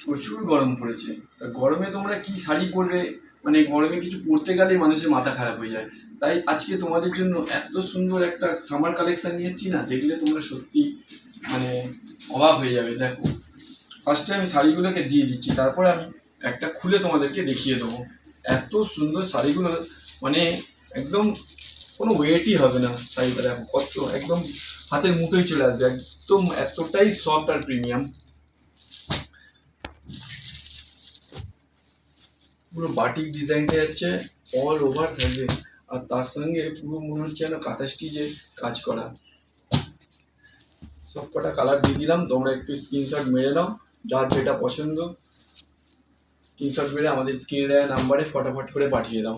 প্রচুর গরম পড়েছে। তা গরমে তোমরা কি শাড়ি পরবে, মানে গরমে কিছু পরতে গেলেই মানুষের মাথা খারাপ হয়ে যায়। তাই আজকে তোমাদের জন্য এত সুন্দর একটা সামার কালেকশন নিয়ে এসেছি না, দেখলে তোমরা সত্যি মানে অবাক হয়ে যাবে। দেখো, ফার্স্টে আমি শাড়িগুলোকে দিয়ে দিচ্ছি, তারপরে আমি একটা খুলে তোমাদেরকে দেখিয়ে দেবো। এত সুন্দর শাড়িগুলো, মানে একদম কোনো ওয়েটই হবে না শাড়িটা। দেখো কত একদম হাতের মুঠোয় চলে আসবে, একদম এতটাই সফট আর প্রিমিয়াম। পুরো বাটিক ডিজাইনটা যাচ্ছে অল ওভার থাকবে, আর তার সঙ্গে পুরো মনে হচ্ছে যেন কাঁথা স্টিচে কাজ করা। সব কটা কালার দিয়ে দিলাম, তোমরা একটু স্ক্রিনশট মেরে নাও, যার যেটা পছন্দ স্ক্রিনশট মেরে আমাদের স্ক্রিনে দেওয়া নাম্বারে ফটাফট করে পাঠিয়ে দাও।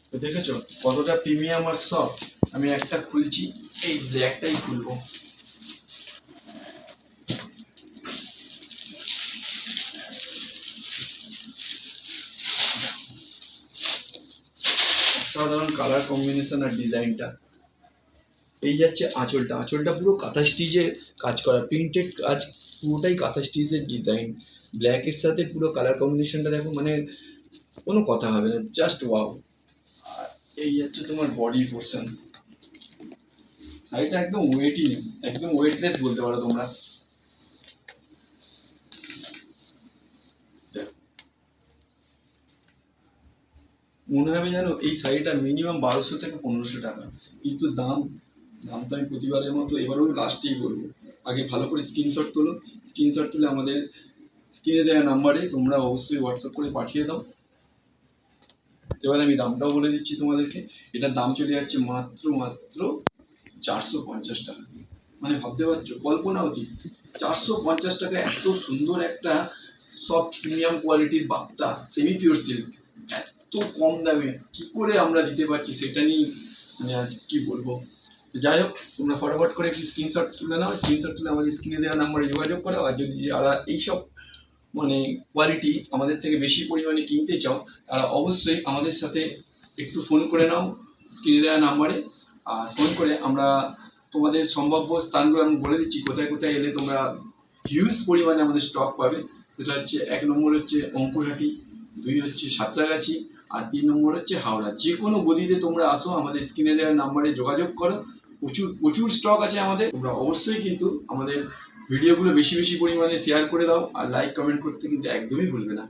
তো দেখেছো কতটা প্রিমিয়াম আর সফট। আমি একটা খুলছি, এই ব্ল্যাকটাই খুলবো। অসাধারণ কালার কম্বিনেশন আর ডিজাইনটা। এই যাচ্ছে আঁচলটা, আঁচলটা পুরো কাঁথা স্টিচের কাজ করা, প্রিন্টেড কাজ, পুরোটাই কাঁথা স্টিচের ডিজাইন। ব্ল্যাকের সাথে পুরো কালার কম্বিনেশনটা দেখো, মানে কোনো কথা হবে না, জাস্ট ওয়াও। আর এই যাচ্ছে তোমার বডি পোর্শন। শাড়িটা একদম ওয়েটই নেই, একদম ওয়েটলেস বলতে পারো তোমরা। মনে হবে জানো এই শাড়িটা মিনিমাম 1200 থেকে 1500 টাকা, কিন্তু দাম তো আমি প্রতিবারের মতো এবারেও লাস্টেই বলবো। আগে ভালো করে স্ক্রিনশট তোলো, স্ক্রিনশট তুলে আমাদের স্ক্রিনে দেওয়া নাম্বারে তোমরা অবশ্যই হোয়াটসঅ্যাপ করে পাঠিয়ে দাও। এবার আমি দামটাও বলে দিচ্ছি তোমাদেরকে। এটার দাম চলে যাচ্ছে মাত্র 450 টাকা। মানে ভাবতে পারছো, কল্পনা অতীত। 450 টাকা এত সুন্দর একটা সফট প্রিমিয়াম কোয়ালিটির বাপ্তা সেমি পিওর সিল্ক এত কম দামে কি করে আমরা দিতে পারছি, সেটা নিয়ে মানে আজ কি বলবো। যাই হোক, তোমরা ফটাফট করে একটি স্ক্রিনশট তুলে নাও, স্ক্রিনশট তুলে আমাদের স্ক্রিনে দেওয়া নাম্বারে যোগাযোগ করো। আর যদি যারা এইসব মানে কোয়ালিটি আমাদের থেকে বেশি পরিমাণে কিনতে চাও, তারা অবশ্যই আমাদের সাথে একটু ফোন করে নাও স্ক্রিনে দেওয়া নাম্বারে। আর ফোন করে আমরা তোমাদের সম্ভাব্য স্থানগুলো আমি বলে দিচ্ছি, কোথায় কোথায় এলে তোমরা হিউজ পরিমাণে আমাদের স্টক পাবে। সেটা হচ্ছে 1 নম্বর হচ্ছে অঙ্কুরহাটি, 2 হচ্ছে সাঁতরাগাছি, আর 3 নম্বর হচ্ছে হাওড়া। যে কোনো গদিতে তোমরা আসো, আমাদের স্ক্রিনে দেওয়া নাম্বারে যোগাযোগ করো। প্রচুর প্রচুর স্টক আছে আমাদের। তোমরা অবশ্যই কিন্তু আমাদের ভিডিওগুলো বেশি বেশি পরিমাণে শেয়ার করে দাও, আর লাইক কমেন্ট করতে কিন্তু একদমই ভুলবে না।